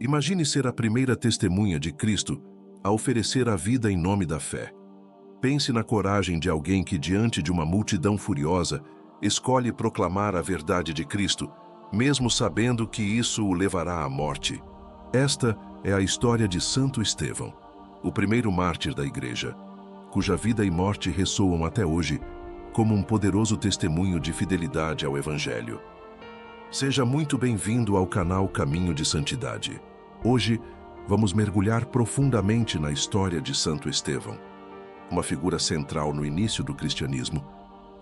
Imagine ser a primeira testemunha de Cristo a oferecer a vida em nome da fé. Pense na coragem de alguém que, diante de uma multidão furiosa, escolhe proclamar a verdade de Cristo, mesmo sabendo que isso o levará à morte. Esta é a história de Santo Estevão, o primeiro mártir da Igreja, cuja vida e morte ressoam até hoje como um poderoso testemunho de fidelidade ao Evangelho. Seja muito bem-vindo ao canal Caminho de Santidade. Hoje, vamos mergulhar profundamente na história de Santo Estevão, uma figura central no início do cristianismo,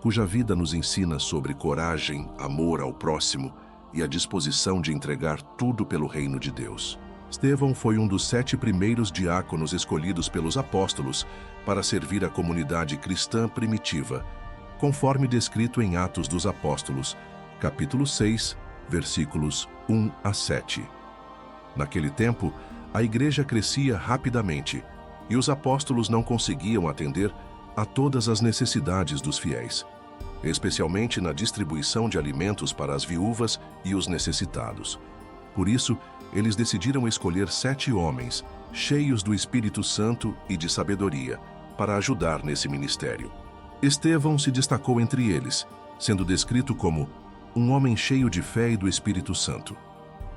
cuja vida nos ensina sobre coragem, amor ao próximo e a disposição de entregar tudo pelo reino de Deus. Estevão foi um dos 7 primeiros diáconos escolhidos pelos apóstolos para servir a comunidade cristã primitiva, conforme descrito em Atos dos Apóstolos, capítulo 6, versículos 1 a 7. Naquele tempo, a igreja crescia rapidamente e os apóstolos não conseguiam atender a todas as necessidades dos fiéis, especialmente na distribuição de alimentos para as viúvas e os necessitados. Por isso, eles decidiram escolher 7 homens, cheios do Espírito Santo e de sabedoria, para ajudar nesse ministério. Estevão se destacou entre eles, sendo descrito como um homem cheio de fé e do Espírito Santo.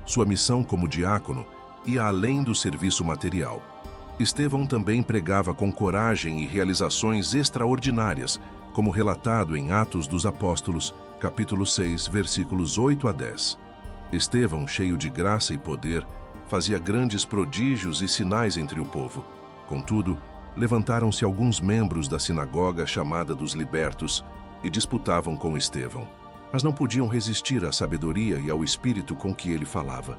Sua missão como diácono ia além do serviço material. Estevão também pregava com coragem e realizações extraordinárias, como relatado em Atos dos Apóstolos, capítulo 6, versículos 8 a 10. Estevão, cheio de graça e poder, fazia grandes prodígios e sinais entre o povo. Contudo, levantaram-se alguns membros da sinagoga chamada dos Libertos e disputavam com Estevão, mas não podiam resistir à sabedoria e ao espírito com que ele falava.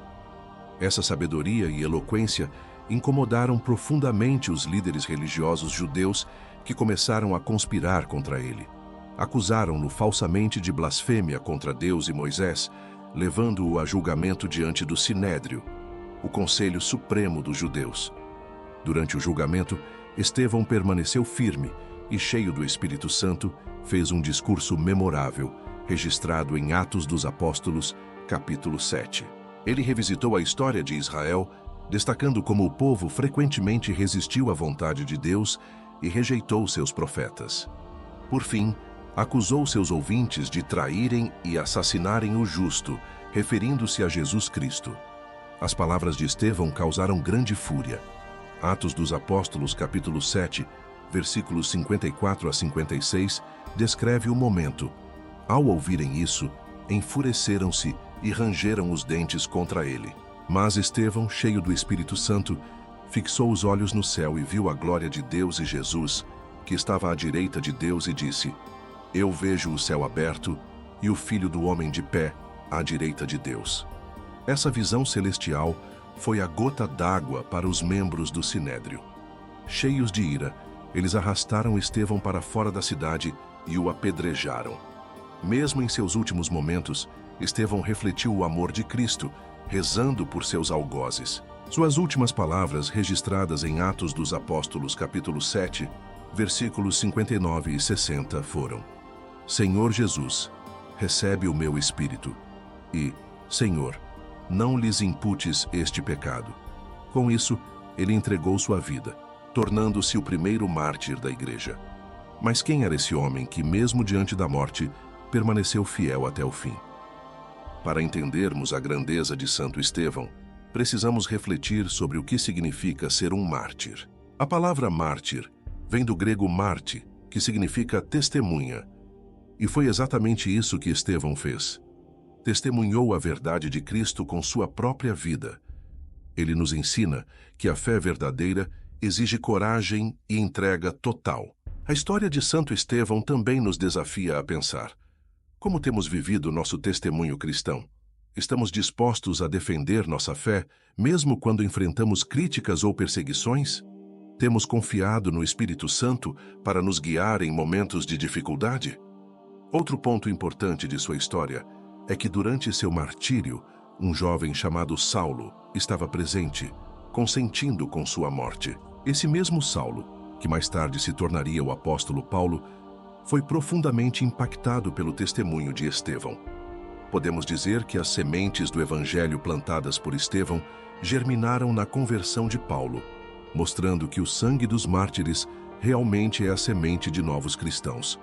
Essa sabedoria e eloquência incomodaram profundamente os líderes religiosos judeus que começaram a conspirar contra ele. Acusaram-no falsamente de blasfêmia contra Deus e Moisés, levando-o a julgamento diante do Sinédrio, o Conselho Supremo dos Judeus. Durante o julgamento, Estevão permaneceu firme e, cheio do Espírito Santo, fez um discurso memorável, registrado em Atos dos Apóstolos, capítulo 7. Ele revisitou a história de Israel, destacando como o povo frequentemente resistiu à vontade de Deus e rejeitou seus profetas. Por fim, acusou seus ouvintes de traírem e assassinarem o justo, referindo-se a Jesus Cristo. As palavras de Estevão causaram grande fúria. Atos dos Apóstolos, capítulo 7, versículos 54 a 56, descreve o momento. Ao ouvirem isso, enfureceram-se e rangeram os dentes contra ele. Mas Estevão, cheio do Espírito Santo, fixou os olhos no céu e viu a glória de Deus e Jesus, que estava à direita de Deus, e disse: Eu vejo o céu aberto e o Filho do Homem de pé à direita de Deus. Essa visão celestial foi a gota d'água para os membros do Sinédrio. Cheios de ira, eles arrastaram Estevão para fora da cidade e o apedrejaram. Mesmo em seus últimos momentos, Estevão refletiu o amor de Cristo, rezando por seus algozes. Suas últimas palavras, registradas em Atos dos Apóstolos, capítulo 7, versículos 59 e 60, foram: Senhor Jesus, recebe o meu espírito. E, Senhor, não lhes imputes este pecado. Com isso, ele entregou sua vida, tornando-se o primeiro mártir da Igreja. Mas quem era esse homem que, mesmo diante da morte, permaneceu fiel até o fim? Para entendermos a grandeza de Santo Estevão, precisamos refletir sobre o que significa ser um mártir. A palavra mártir vem do grego marte, que significa testemunha. E foi exatamente isso que Estevão fez. Testemunhou a verdade de Cristo com sua própria vida. Ele nos ensina que a fé verdadeira exige coragem e entrega total. A história de Santo Estevão também nos desafia a pensar: como temos vivido nosso testemunho cristão? Estamos dispostos a defender nossa fé, mesmo quando enfrentamos críticas ou perseguições? Temos confiado no Espírito Santo para nos guiar em momentos de dificuldade? Outro ponto importante de sua história é que durante seu martírio, um jovem chamado Saulo estava presente, consentindo com sua morte. Esse mesmo Saulo, que mais tarde se tornaria o apóstolo Paulo, foi profundamente impactado pelo testemunho de Estevão. Podemos dizer que as sementes do Evangelho plantadas por Estevão germinaram na conversão de Paulo, mostrando que o sangue dos mártires realmente é a semente de novos cristãos.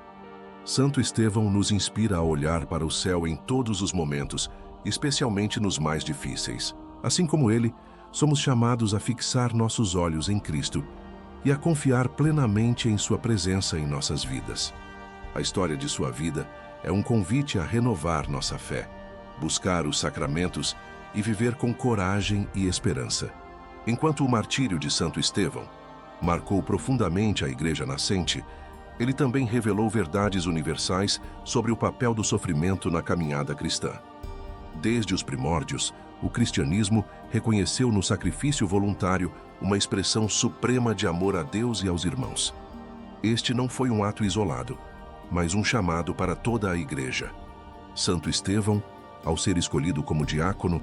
Santo Estevão nos inspira a olhar para o céu em todos os momentos, especialmente nos mais difíceis. Assim como ele, somos chamados a fixar nossos olhos em Cristo e a confiar plenamente em sua presença em nossas vidas. A história de sua vida é um convite a renovar nossa fé, buscar os sacramentos e viver com coragem e esperança. Enquanto o martírio de Santo Estevão marcou profundamente a Igreja nascente, ele também revelou verdades universais sobre o papel do sofrimento na caminhada cristã. Desde os primórdios, o cristianismo reconheceu no sacrifício voluntário uma expressão suprema de amor a Deus e aos irmãos. Este não foi um ato isolado, mas um chamado para toda a Igreja. Santo Estevão, ao ser escolhido como diácono,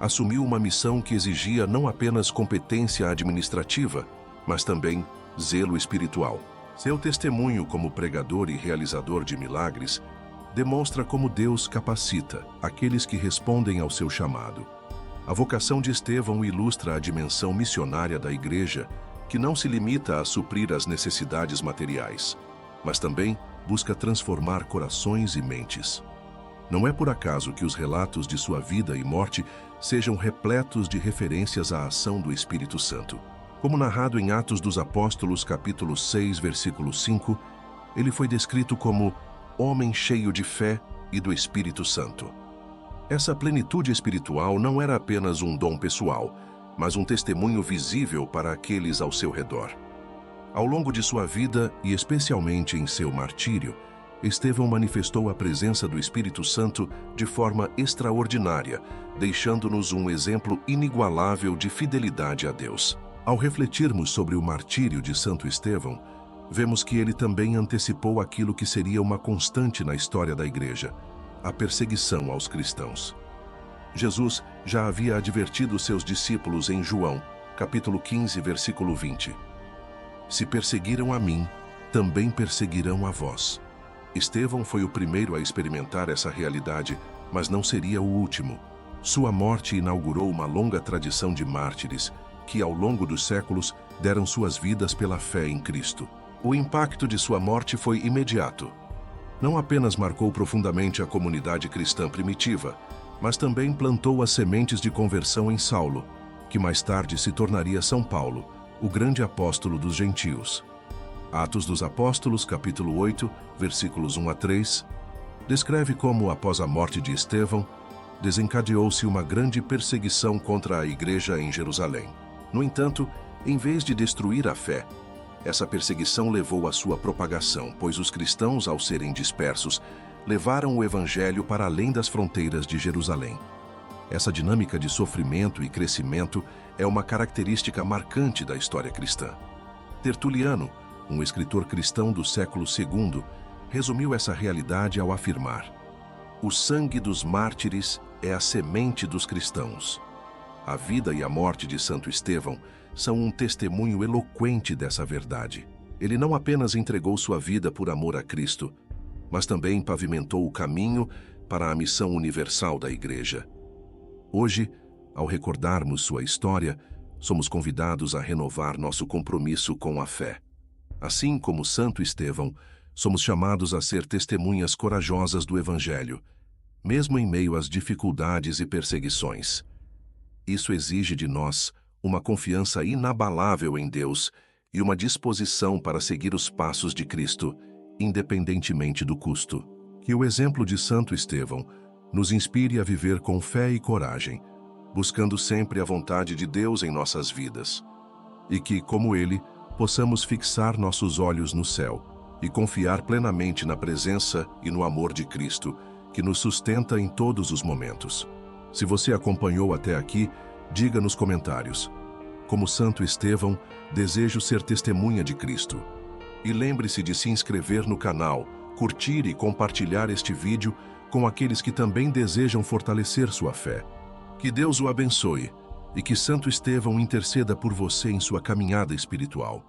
assumiu uma missão que exigia não apenas competência administrativa, mas também zelo espiritual. Seu testemunho como pregador e realizador de milagres demonstra como Deus capacita aqueles que respondem ao seu chamado. A vocação de Estevão ilustra a dimensão missionária da Igreja, que não se limita a suprir as necessidades materiais, mas também busca transformar corações e mentes. Não é por acaso que os relatos de sua vida e morte sejam repletos de referências à ação do Espírito Santo. Como narrado em Atos dos Apóstolos, capítulo 6, versículo 5, ele foi descrito como homem cheio de fé e do Espírito Santo. Essa plenitude espiritual não era apenas um dom pessoal, mas um testemunho visível para aqueles ao seu redor. Ao longo de sua vida, e especialmente em seu martírio, Estevão manifestou a presença do Espírito Santo de forma extraordinária, deixando-nos um exemplo inigualável de fidelidade a Deus. Ao refletirmos sobre o martírio de Santo Estevão, vemos que ele também antecipou aquilo que seria uma constante na história da Igreja: a perseguição aos cristãos. Jesus já havia advertido seus discípulos em João, capítulo 15, versículo 20. Se perseguiram a mim, também perseguirão a vós. Estevão foi o primeiro a experimentar essa realidade, mas não seria o último. Sua morte inaugurou uma longa tradição de mártires que, ao longo dos séculos, deram suas vidas pela fé em Cristo. O impacto de sua morte foi imediato. Não apenas marcou profundamente a comunidade cristã primitiva, mas também plantou as sementes de conversão em Saulo, que mais tarde se tornaria São Paulo, o grande apóstolo dos gentios. Atos dos Apóstolos, capítulo 8, versículos 1 a 3, descreve como, após a morte de Estevão, desencadeou-se uma grande perseguição contra a Igreja em Jerusalém. No entanto, em vez de destruir a fé, essa perseguição levou à sua propagação, pois os cristãos, ao serem dispersos, levaram o Evangelho para além das fronteiras de Jerusalém. Essa dinâmica de sofrimento e crescimento é uma característica marcante da história cristã. Tertuliano, um escritor cristão do século II, resumiu essa realidade ao afirmar: o sangue dos mártires é a semente dos cristãos. A vida e a morte de Santo Estevão são um testemunho eloquente dessa verdade. Ele não apenas entregou sua vida por amor a Cristo, mas também pavimentou o caminho para a missão universal da Igreja. Hoje, ao recordarmos sua história, somos convidados a renovar nosso compromisso com a fé. Assim como Santo Estevão, somos chamados a ser testemunhas corajosas do Evangelho, mesmo em meio às dificuldades e perseguições. Isso exige de nós uma confiança inabalável em Deus e uma disposição para seguir os passos de Cristo, independentemente do custo. Que o exemplo de Santo Estevão nos inspire a viver com fé e coragem, buscando sempre a vontade de Deus em nossas vidas. E que, como ele, possamos fixar nossos olhos no céu e confiar plenamente na presença e no amor de Cristo, que nos sustenta em todos os momentos. Se você acompanhou até aqui, diga nos comentários: como Santo Estevão, desejo ser testemunha de Cristo. E lembre-se de se inscrever no canal, curtir e compartilhar este vídeo com aqueles que também desejam fortalecer sua fé. Que Deus o abençoe e que Santo Estevão interceda por você em sua caminhada espiritual.